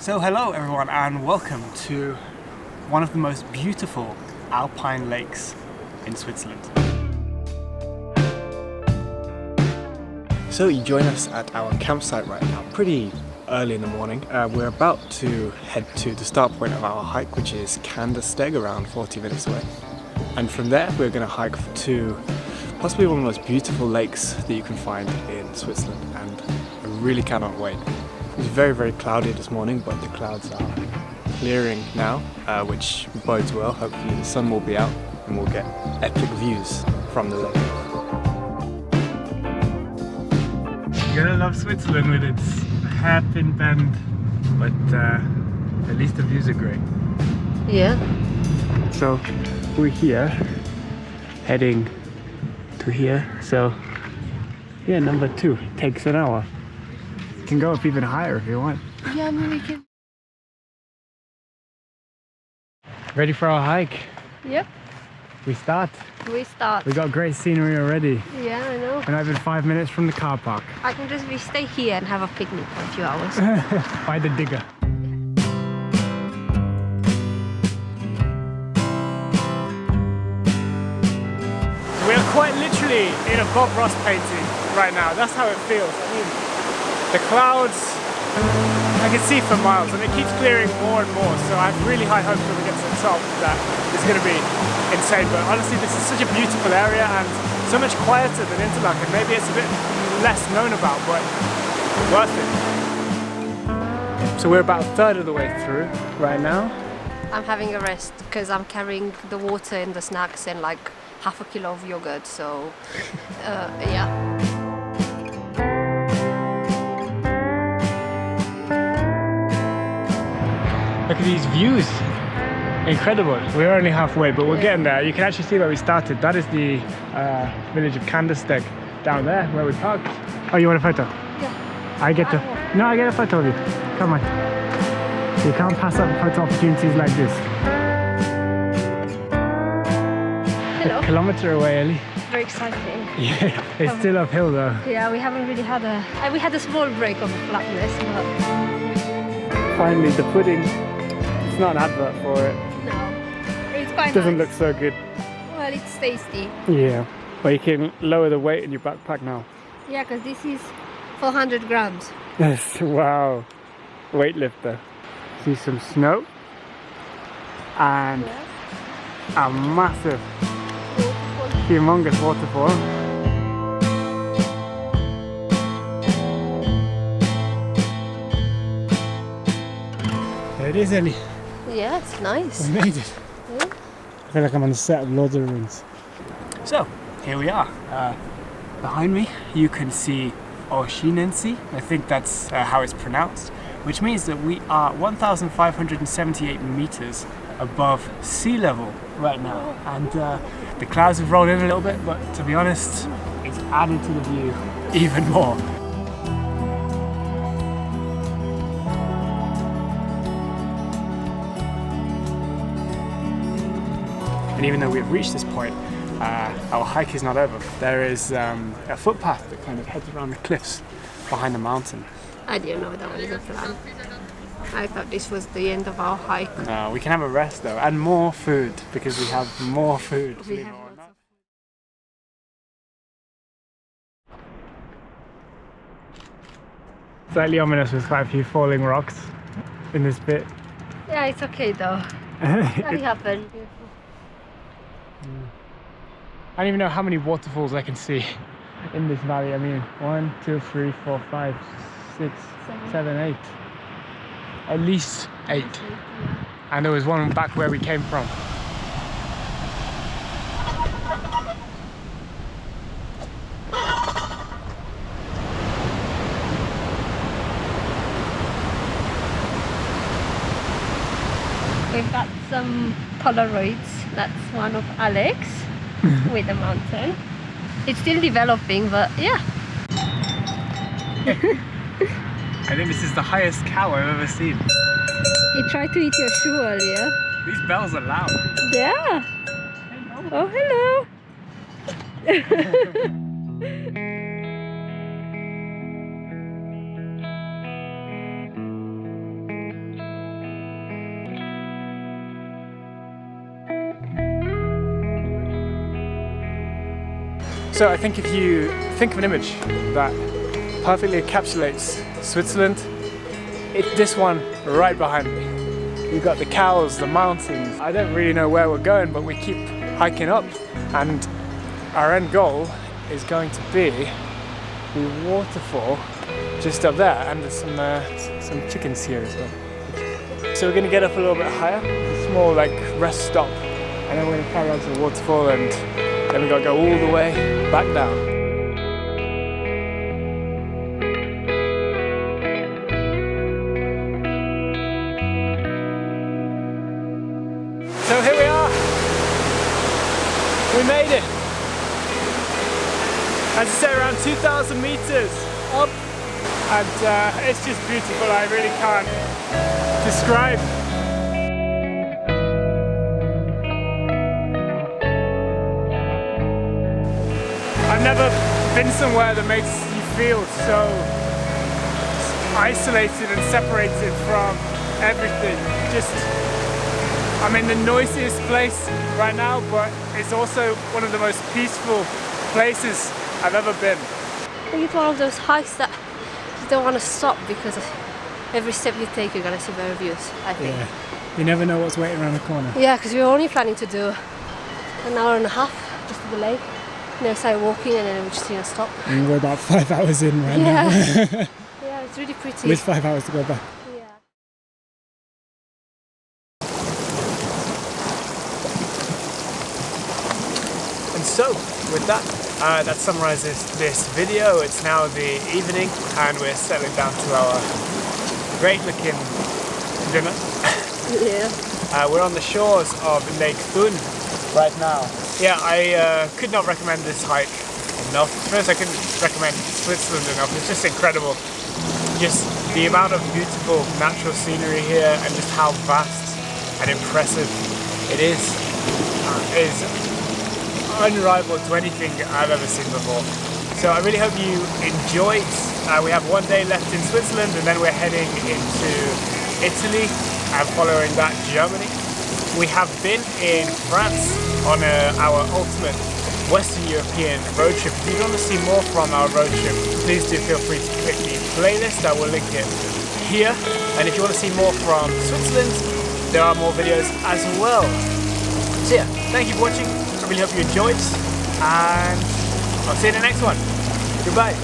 So hello everyone and welcome to one of the most beautiful alpine lakes in Switzerland. So you join us at our campsite right now, pretty early in the morning. We're about to head to the start point of our hike, which is Kandersteg, around 40 minutes away. And from there we're going to hike to possibly one of the most beautiful lakes that you can find in Switzerland, and I really cannot wait. It was very, very cloudy this morning, but the clouds are clearing now, which bodes well. Hopefully the sun will be out and we'll get epic views from the lake. You're gonna love Switzerland with its hairpin bend, but at least the views are great. Yeah. So we're here, heading to here. So yeah, number 2 takes an hour. You can go up even higher if you want. Yeah, I mean we can. Ready for our hike? Yep. We start. We start. We got great scenery already. Yeah, I know. We're not even 5 minutes from the car park. I can just stay here and have a picnic for a few hours. By the digger. We're quite literally in a Bob Ross painting right now. That's how it feels. I mean, the clouds, I can see for miles, and it keeps clearing more and more. So I have really high hopes when we get to the top that it's going to be insane. But honestly, this is such a beautiful area and so much quieter than Interlaken. Maybe it's a bit less known about, but worth it. So we're about a third of the way through right now. I'm having a rest because I'm carrying the water and the snacks and like half a kilo of yogurt. So yeah. Look at these views. Incredible. We're only halfway, but we're getting there. You can actually see where we started. That is the village of Kandersteg down there where we parked. Oh, you want a photo? Yeah. I get a photo of you. Come on. You can't pass up photo opportunities like this. Hello. A kilometre away, Ellie. Very exciting. Yeah, it's still uphill though. Yeah, we haven't really had we had a small break of flatness, but Finally, the pudding. It's not an advert for it. no, it's quite Doesn't nice. look so good. Well, it's tasty. Yeah, but you can lower the weight in your backpack now. Yeah, because this is 400 grams. Yes, wow. Weightlifter. See some snow and Yeah. a massive, humongous waterfall. There it is, Ellie. Yeah, it's nice. We made it. Yeah. I feel like I'm on the set of Lord of the Rings. So, here we are. Behind me, you can see Oeschinensee. I think that's how it's pronounced, which means that we are 1,578 meters above sea level right now. And the clouds have rolled in a little bit, but to be honest, it's added to the view even more. And even though we've reached this point, our hike is not over. There is a footpath that kind of heads around the cliffs behind the mountain. I didn't know that was a plan. I thought this was the end of our hike. No, we can have a rest though, and more food, because we have more food. We have lots of Slightly ominous with quite a few falling rocks in this bit. Yeah, it's okay though. That happened. I don't even know how many waterfalls I can see in this valley. I mean, 1, 2, 3, 4, 5, 6, 7, 8. At least 8. And there was one back where we came from. We've got some Polaroids. That's one of Alex with the mountain. It's still developing, but yeah. I think this is the highest cow I've ever seen. He tried to eat your shoe earlier. These bells are loud. Yeah. Hello. Oh, hello. So I think if you think of an image that perfectly encapsulates Switzerland, it's this one right behind me. We've got the cows, the mountains. I don't really know where we're going, but we keep hiking up, and our end goal is going to be the waterfall just up there, and there's some chickens here as well. So we're going to get up a little bit higher, a small like rest stop, and then we're going to carry on to the waterfall, and then we've got to go all the way back down. So here we are, we made it. As I say, around 2,000 meters up, and it's just beautiful. I really can't describe. I've never been somewhere that makes you feel so isolated and separated from everything. I'm in the noisiest place right now, but it's also one of the most peaceful places I've ever been. I think it's one of those hikes that you don't want to stop because every step you take you're going to see better views, I think. Yeah, you never know what's waiting around the corner. Yeah, because we were only planning to do an hour and a half just to the lake. And then we started walking and then we just didn't stop. And we're about 5 hours in right now. Yeah, it's really pretty. With 5 hours to go back. So, with that, that summarizes this video. It's now the evening and we're settling down to our great looking dinner. Yeah. We're on the shores of Lake Thun right now. Yeah, I could not recommend this hike enough. First, I couldn't recommend Switzerland enough. It's just incredible. Just the amount of beautiful natural scenery here and just how vast and impressive it is unrivaled to anything I've ever seen before. So I really hope you enjoyed. We have one day left in Switzerland and then we're heading into Italy and following that Germany. We have been in France on our ultimate Western European road trip. If you want to see more from our road trip, please do feel free to click the playlist. I will link it here. And if you want to see more from Switzerland, there are more videos as well. So yeah, thank you for watching. I really hope you enjoyed, and I'll see you in the next one. Goodbye.